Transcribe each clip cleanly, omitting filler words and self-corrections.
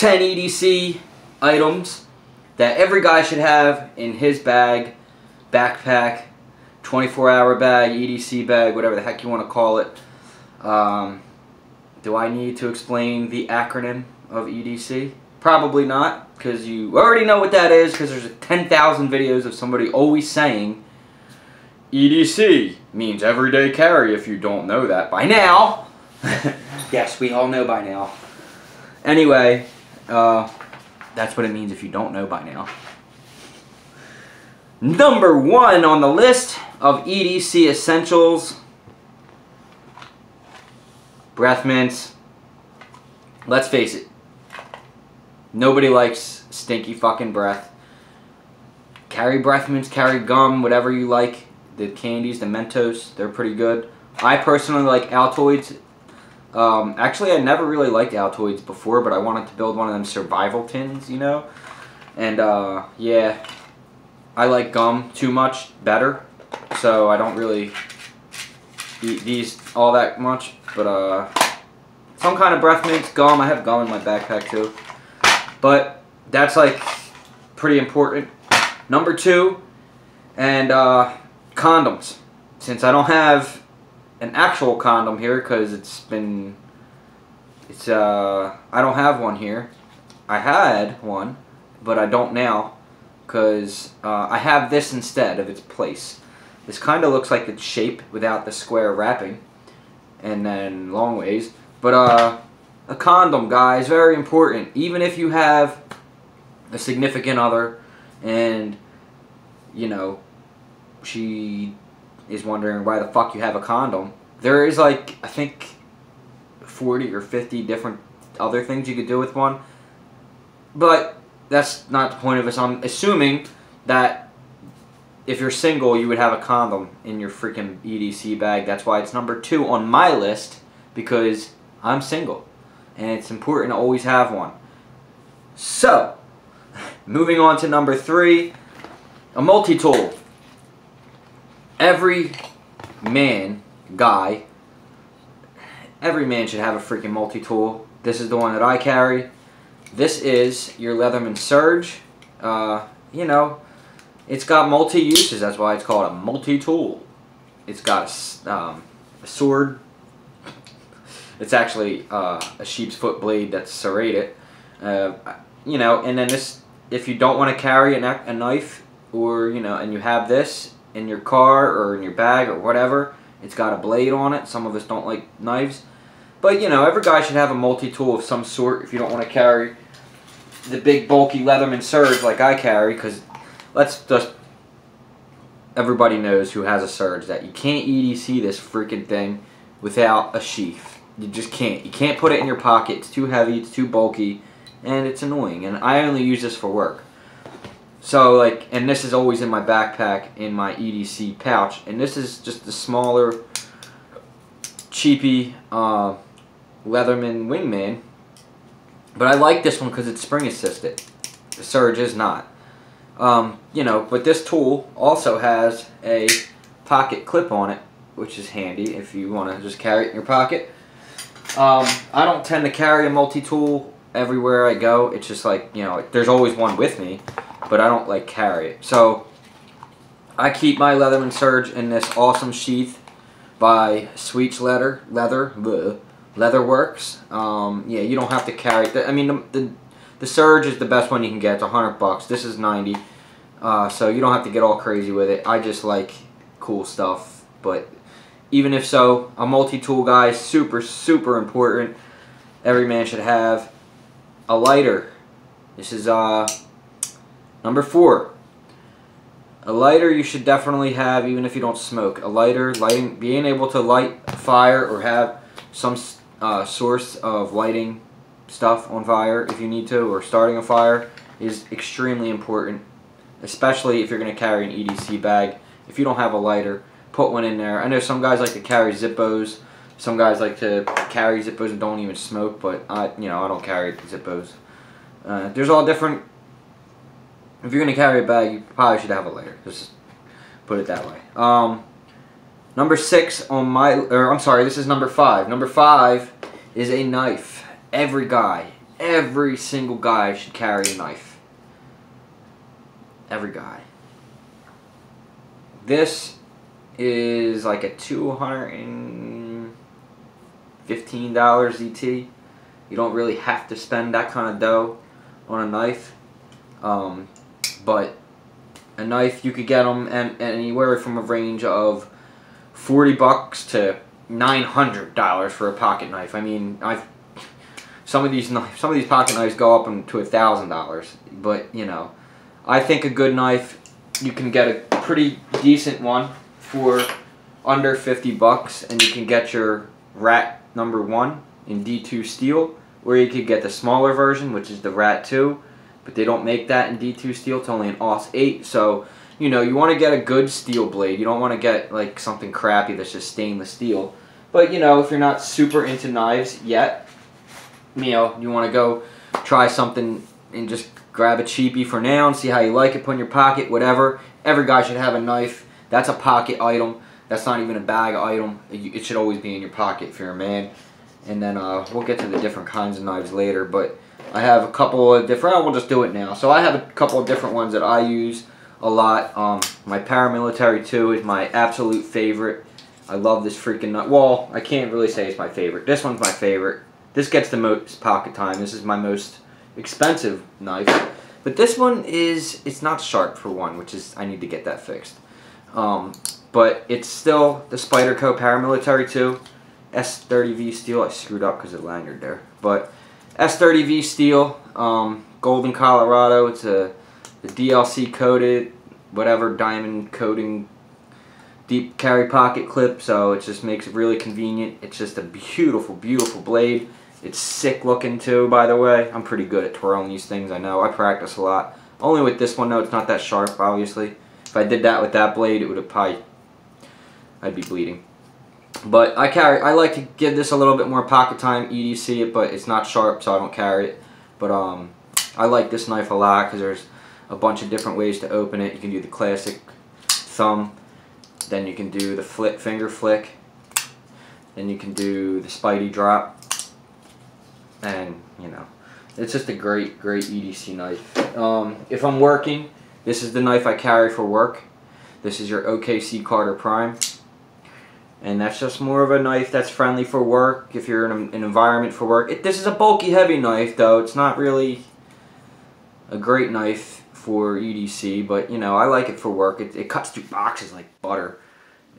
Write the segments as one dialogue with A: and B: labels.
A: 10 EDC items that every guy should have in his bag, backpack, 24-hour bag, EDC bag, whatever the heck you want to call it. Do I need to explain the acronym of EDC? Probably not, because you already know what that is, because there's 10,000 videos of somebody always saying EDC means everyday carry if you don't know that by now. Yes, we all know by now. Anyway, that's what it means if you don't know by now. Number 1 on the list of EDC essentials, Breathmints. Let's face it, nobody likes stinky fucking breath. Carry Breathmints, carry gum, whatever you like. The candies, the Mentos, they're pretty good. I personally like Altoids. Actually, I never really liked Altoids before, but I wanted to build one of them survival tins, you know? And, yeah, I like gum too much better, so I don't really eat these all that much, but, some kind of Breathmints, gum. I have gum in my backpack, too. But that's, like, pretty important. Number 2, and, condoms. Since I don't have an actual condom here, because I don't have one here. I had one, but I don't now, because I have this instead of its place. This kind of looks like its shape without the square wrapping, and then long ways. But a condom, guys, very important. Even if you have a significant other, and you know, she is wondering why the fuck you have a condom. There is, like, I think 40 or 50 different other things you could do with one. But that's not the point of this. I'm assuming that if you're single, you would have a condom in your freaking EDC bag. That's why it's number 2 on my list, because I'm single. And it's important to always have one. So, moving on to number 3, a multi-tool. Every man should have a freaking multi-tool. This is the one that I carry. This is your Leatherman Surge. You know, it's got multi-uses. That's why it's called a multi-tool. It's got a sword. It's actually a sheep's foot blade that's serrated. You know, and then this, if you don't want to carry a knife, or, you know, and you have this in your car or in your bag or whatever, it's got a blade on it. Some of us don't like knives. But, you know, every guy should have a multi-tool of some sort if you don't want to carry the big bulky Leatherman Surge like I carry, because everybody knows who has a Surge that you can't EDC this freaking thing without a sheath. You just can't. You can't put it in your pocket. It's too heavy, it's too bulky, and it's annoying. And I only use this for work. So, like, and this is always in my backpack, in my EDC pouch. And this is just the smaller, cheapy Leatherman Wingman. But I like this one because it's spring assisted. The Surge is not. You know, but this tool also has a pocket clip on it, which is handy if you want to just carry it in your pocket. I don't tend to carry a multi-tool everywhere I go. It's just like, you know, there's always one with me, but I don't like carry it. So I keep my Leatherman Surge in this awesome sheath by Sweet's Leatherworks. Yeah, you don't have to carry it. I mean, the Surge is the best one you can get. It's $100. This is $90. So you don't have to get all crazy with it. I just like cool stuff. But even if so, a multi-tool, guys, super, super important. Every man should have a lighter. This is number 4. A lighter you should definitely have, even if you don't smoke. A lighter, being able to light a fire or have some source of lighting stuff on fire if you need to, or starting a fire, is extremely important. Especially if you're going to carry an EDC bag. If you don't have a lighter, put one in there. I know some guys like to carry Zippos. Some guys like to carry Zippos and don't even smoke, but I don't carry Zippos. There's all different. If you're going to carry a bag, you probably should have a lighter. Just put it that way. Number 6 on my, or I'm sorry, this is number 5. Number 5 is a knife. Every guy every single guy should carry a knife. Every guy. This is like a $215 ET. You don't really have to spend that kind of dough on a knife. But a knife, you could get them anywhere from a range of $40 to $900 for a pocket knife. I mean, some of these pocket knives go up to $1,000. But you know, I think a good knife, you can get a pretty decent one for under $50, and you can get your Rat #1 in D2 steel, or you could get the smaller version, which is the Rat 2, but they don't make that in D2 steel. It's only an Aus 8, so you know, you want to get a good steel blade. You don't want to get like something crappy that's just stainless steel. But you know, if you're not super into knives yet, you know, you want to go try something and just grab a cheapie for now and see how you like it, put in your pocket, whatever. Every guy should have a knife. That's a pocket item. That's not even a bag item. It should always be in your pocket if you're a man. And then we'll get to the different kinds of knives later, but I have a couple of different, we'll just do it now. So I have a couple of different ones that I use a lot. My Paramilitary 2 is my absolute favorite. I love this freaking knife. Well, I can't really say it's my favorite. This one's my favorite. This gets the most pocket time. This is my most expensive knife. But this one it's not sharp for one, which is, I need to get that fixed. But it's still the Spyderco Paramilitary 2. S30V steel. I screwed up because it lanyard there. But S30V steel, Golden, Colorado. It's the DLC coated, whatever, diamond coating, deep carry pocket clip. So it just makes it really convenient. It's just a beautiful, beautiful blade. It's sick looking too, by the way. I'm pretty good at twirling these things, I know. I practice a lot. Only with this one, though, it's not that sharp, obviously. If I did that with that blade, it would have probably, I'd be bleeding. But I like to give this a little bit more pocket time, EDC it, but it's not sharp, so I don't carry it. But I like this knife a lot because there's a bunch of different ways to open it. You can do the classic thumb, then you can do the finger flick, then you can do the Spidey drop, and you know, it's just a great, great EDC knife. If I'm working, this is the knife I carry for work. This is your OKC Carter Prime. And that's just more of a knife that's friendly for work, if you're in an environment for work. This is a bulky, heavy knife, though. It's not really a great knife for EDC, but, you know, I like it for work. It cuts through boxes like butter,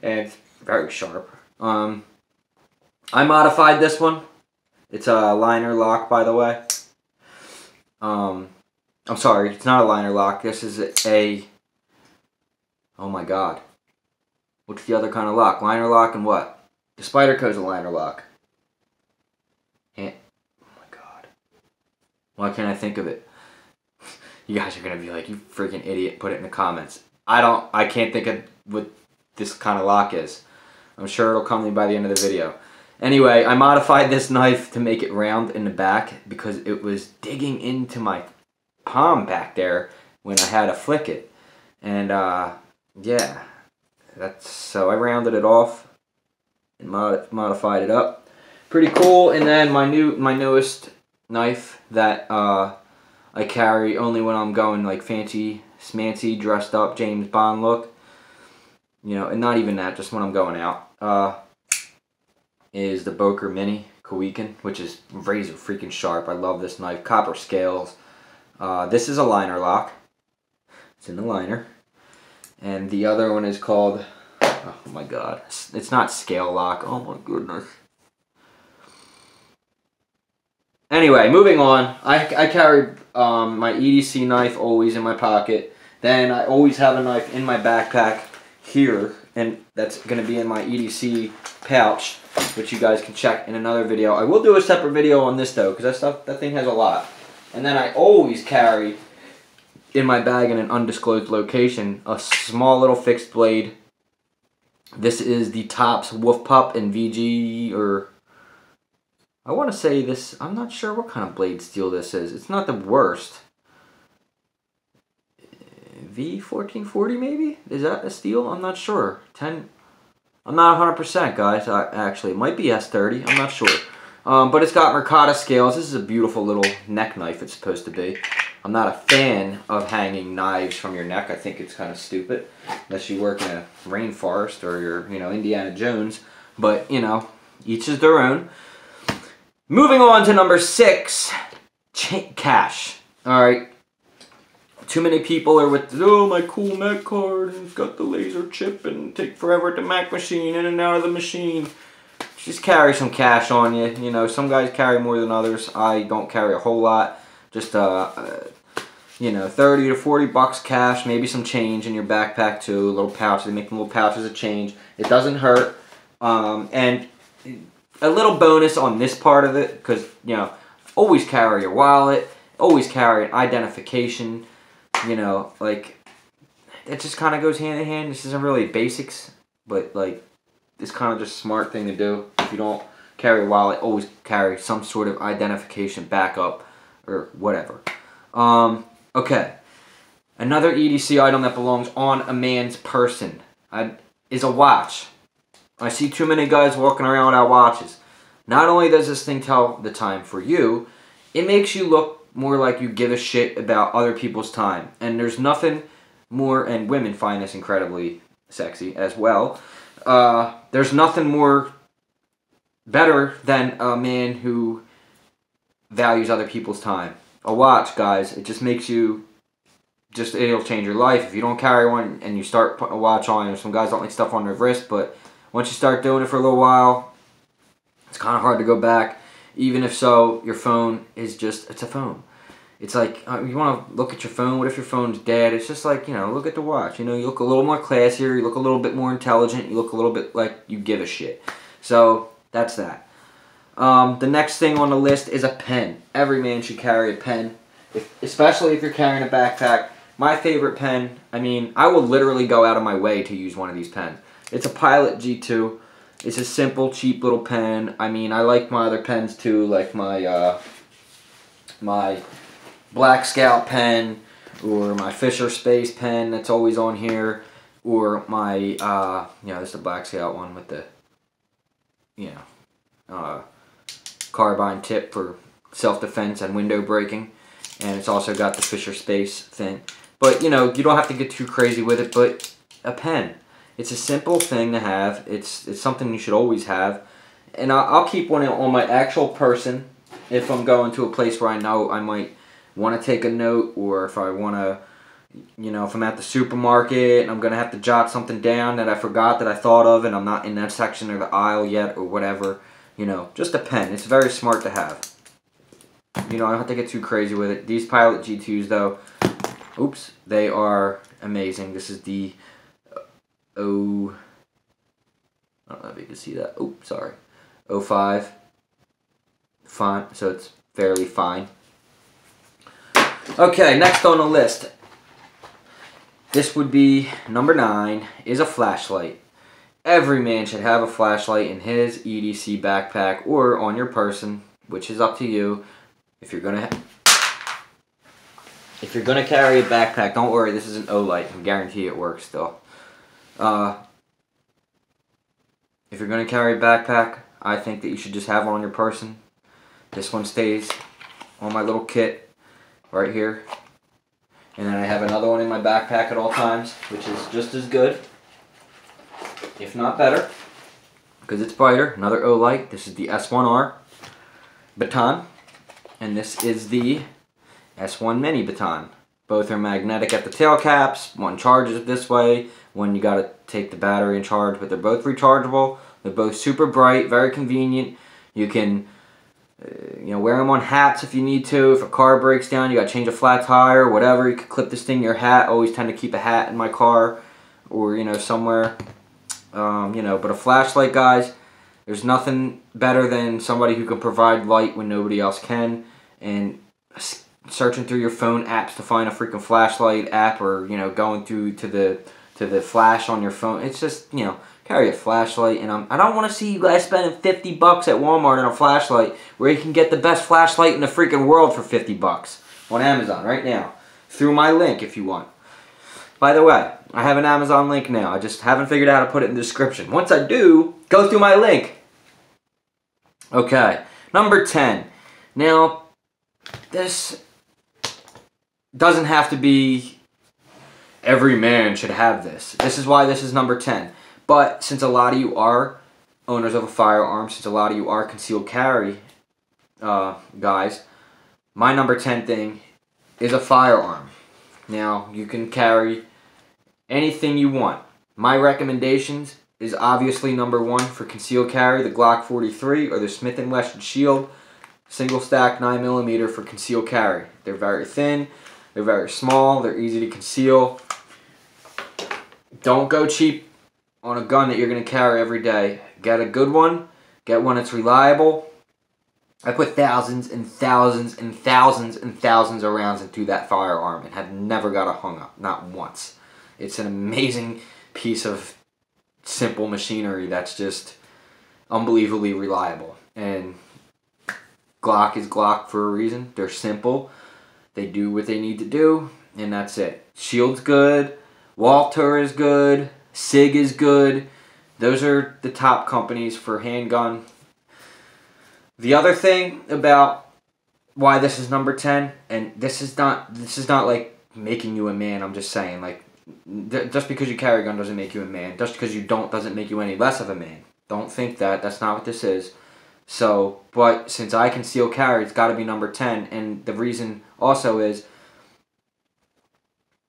A: and it's very sharp. I modified this one. It's a liner lock, by the way. I'm sorry, it's not a liner lock. This is a... Oh my god. What's the other kind of lock? Liner lock and what? The Spyderco's a liner lock. And, oh my god. Why can't I think of it? You guys are going to be like, you freaking idiot. Put it in the comments. I can't think of what this kind of lock is. I'm sure it'll come to me by the end of the video. Anyway, I modified this knife to make it round in the back because it was digging into my palm back there when I had to flick it. And, yeah. So I rounded it off and modified it up. Pretty cool. And then my newest knife that I carry only when I'm going like fancy smancy, dressed up, James Bond look. You know, and not even that, just when I'm going out. Is the Boker Mini Kowikin, which is razor freaking sharp. I love this knife. Copper scales. This is a liner lock. It's in the liner. And the other one is called, oh my god, it's not scale lock. Oh my goodness. Anyway, moving on. I carry my EDC knife always in my pocket. Then I always have a knife in my backpack here, and that's going to be in my EDC pouch, which you guys can check in another video. I will do a separate video on this though, because that thing has a lot. And then I always carry in my bag in an undisclosed location a small little fixed blade. This is the Tops Wolf Pup in VG, or I want to say this, I'm not sure what kind of blade steel this is. It's not the worst. V1440 maybe? Is that a steel? I'm not sure. I'm not 100% guys, actually. It might be S30, I'm not sure. But it's got Mercata scales. This is a beautiful little neck knife it's supposed to be. I'm not a fan of hanging knives from your neck. I think it's kind of stupid, unless you work in a rainforest or you're, you know, Indiana Jones. But, you know, each is their own. Moving on to number 6, cash. Alright. Too many people are with, oh, my cool Mac card, and it's got the laser chip, and take forever at the Mac machine, in and out of the machine. Just carry some cash on you. You know, some guys carry more than others. I don't carry a whole lot. Just, you know, 30 to 40 bucks cash, maybe some change in your backpack too. A little pouch. They make them little pouches of change. It doesn't hurt. And a little bonus on this part of it, because, you know, always carry your wallet. Always carry an identification. You know, like, it just kind of goes hand in hand. This isn't really basics, but, like, it's kind of just a smart thing to do. If you don't carry a wallet, always carry some sort of identification backup or whatever. Okay. Another EDC item that belongs on a man's person is a watch. I see too many guys walking around without watches. Not only does this thing tell the time for you, it makes you look more like you give a shit about other people's time. And there's nothing more, and women find this incredibly sexy as well. There's nothing more better than a man who values other people's time. A watch, guys, it just makes you, it'll change your life. If you don't carry one and you start putting a watch on, some guys don't like stuff on their wrist, but once you start doing it for a little while, it's kind of hard to go back. Even if so, your phone is just, it's a phone. It's like, you want to look at your phone, what if your phone's dead? It's just like, you know, look at the watch. You know, you look a little more classier, you look a little bit more intelligent, you look a little bit like you give a shit. So, that's that. The next thing on the list is a pen. Every man should carry a pen, especially if you're carrying a backpack. My favorite pen, I mean, I will literally go out of my way to use one of these pens. It's a Pilot G2. It's a simple, cheap little pen. I mean, I like my other pens too, like my my Black Scout pen, or my Fisher Space pen that's always on here, or my, yeah, this is the Black Scout one with the, you know, carbine tip for self-defense and window breaking, and it's also got the Fisher Space thing. But, you know, you don't have to get too crazy with it, but a pen. It's a simple thing to have. It's something you should always have. And I'll keep one on my actual person if I'm going to a place where I know I might want to take a note, or if I want to, you know, if I'm at the supermarket and I'm going to have to jot something down that I forgot that I thought of and I'm not in that section of the aisle yet or whatever. You know, just a pen. It's very smart to have. You know, I don't have to get too crazy with it. These Pilot G2s, though, oops, they are amazing. This is the I don't know if you can see that. Oh, sorry. 05 font, so it's fairly fine. Okay, next on the list. This would be number 9, is a flashlight. Every man should have a flashlight in his EDC backpack or on your person, which is up to you. If you're gonna carry a backpack, don't worry, this is an O-light. I guarantee it works still. If you're going to carry a backpack, I think that you should just have one on your person. This one stays on my little kit right here. And then I have another one in my backpack at all times, which is just as good, if not better, because it's brighter. Another O-light. This is the S1R baton, and this is the S1 mini baton. Both are magnetic at the tail caps. One charges this way, one you gotta take the battery and charge, but they're both rechargeable. They're both super bright, very convenient. You can you know, wear them on hats if you need to. If a car breaks down, you gotta change a flat tire or whatever, you could clip this thing to your hat. I always tend to keep a hat in my car or, you know, somewhere. You know, but a flashlight, guys, there's nothing better than somebody who can provide light when nobody else can. And searching through your phone apps to find a freaking flashlight app, or, you know, going through to the flash on your phone. It's just, you know, carry a flashlight. And I don't want to see you guys spending 50 bucks at Walmart on a flashlight where you can get the best flashlight in the freaking world for 50 bucks on Amazon right now. Through my link if you want. By the way, I have an Amazon link now. I just haven't figured out how to put it in the description. Once I do, go through my link. Okay, Number 10. Now, this doesn't have to be every man should have this. This is why this is number 10. But since a lot of you are owners of a firearm, since a lot of you are concealed carry guys, my number 10 thing is a firearm. Now, you can carry anything you want. My recommendations is obviously number 1 for concealed carry, the Glock 43 or the Smith & Wesson Shield single stack 9mm for concealed carry. They're very thin, they're very small, they're easy to conceal. Don't go cheap on a gun that you're going to carry every day. Get a good one, get one that's reliable. I put thousands and thousands and thousands and thousands of rounds into that firearm and have never got a hung up, not once. It's an amazing piece of simple machinery that's just unbelievably reliable. And Glock is Glock for a reason. They're simple, they do what they need to do, and that's it. Shield's good, Walter is good, SIG is good. Those are the top companies for handgun. The other thing about why this is number 10, and this is not like making you a man, I'm just saying, like, just because you carry a gun doesn't make you a man. Just because you don't doesn't make you any less of a man. Don't think that. That's not what this is. So, but since I conceal carry, it's got to be number 10. And the reason also is,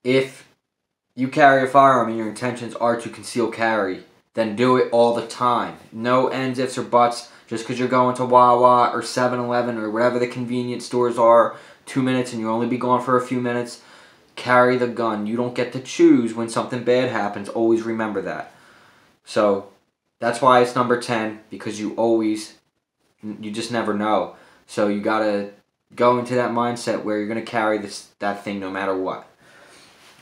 A: if you carry a firearm and your intentions are to conceal carry, then do it all the time. No ends, ifs, or buts. Just because you're going to Wawa or 7-Eleven or whatever the convenience stores are, 2 minutes and you'll only be gone for a few minutes, carry the gun. You don't get to choose when something bad happens. Always remember that. So that's why it's number 10, because you just never know. So you got to go into that mindset where you're going to carry that thing no matter what.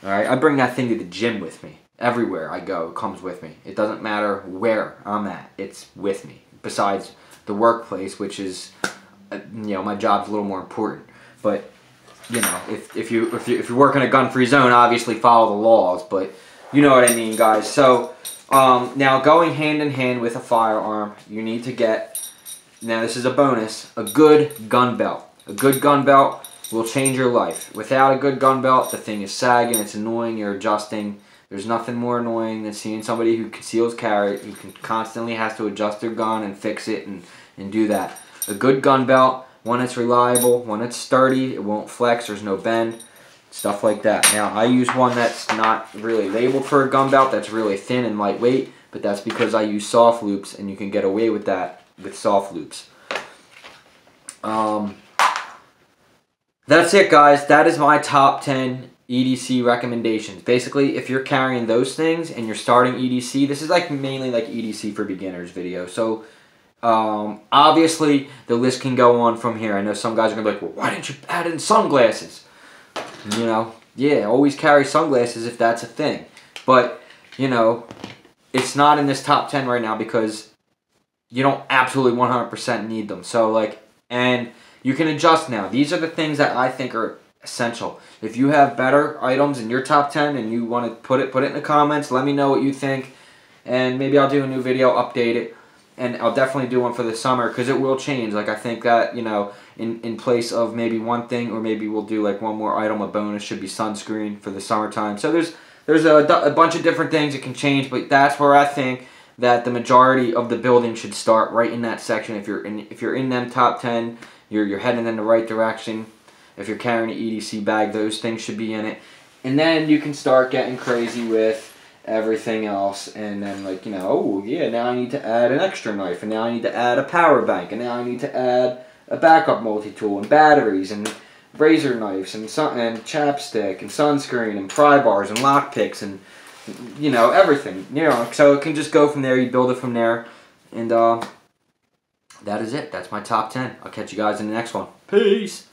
A: Alright, I bring that thing to the gym with me. Everywhere I go, it comes with me. It doesn't matter where I'm at. It's with me. Besides the workplace, which is, my job's a little more important. But, if you're working a gun-free zone, obviously follow the laws. But you know what I mean, guys. So now going hand in hand with a firearm, you need to get, now this is a bonus, a good gun belt. A good gun belt will change your life. Without a good gun belt, the thing is sagging, it's annoying, you're adjusting. There's nothing more annoying than seeing somebody who conceals carry, who constantly has to adjust their gun and fix it and do that. A good gun belt, one that's reliable, one that's sturdy, it won't flex, there's no bend, stuff like that. Now, I use one that's not really labeled for a gun belt, that's really thin and lightweight, but that's because I use soft loops, and you can get away with that with soft loops. That's it, guys. That is my top 10 EDC recommendations. Basically, if you're carrying those things and you're starting EDC, this is mainly like EDC for beginners video. So obviously the list can go on from here. I know some guys are gonna be like, well, why didn't you add in sunglasses? Yeah, always carry sunglasses if that's a thing. But it's not in this top 10 right now because you don't absolutely 100% need them. So and you can adjust now. These are the things that I think are essential. If you have better items in your top 10 and you want to put it in the comments, let me know what you think, and maybe I'll do a new video, update it, and I'll definitely do one for the summer because it will change. I think that in place of maybe one thing, or maybe we'll do one more item, a bonus should be sunscreen for the summertime. So there's a bunch of different things that can change, but that's where I think that the majority of the building should start, right in that section. If you're in them top 10, you're heading in the right direction. If you're carrying an EDC bag, those things should be in it. And then you can start getting crazy with everything else. And then oh yeah, now I need to add an extra knife. And now I need to add a power bank. And now I need to add a backup multi-tool and batteries and razor knives and chapstick and sunscreen and pry bars and lock picks and everything. So it can just go from there. You build it from there. And that is it. That's my top 10. I'll catch you guys in the next one. Peace.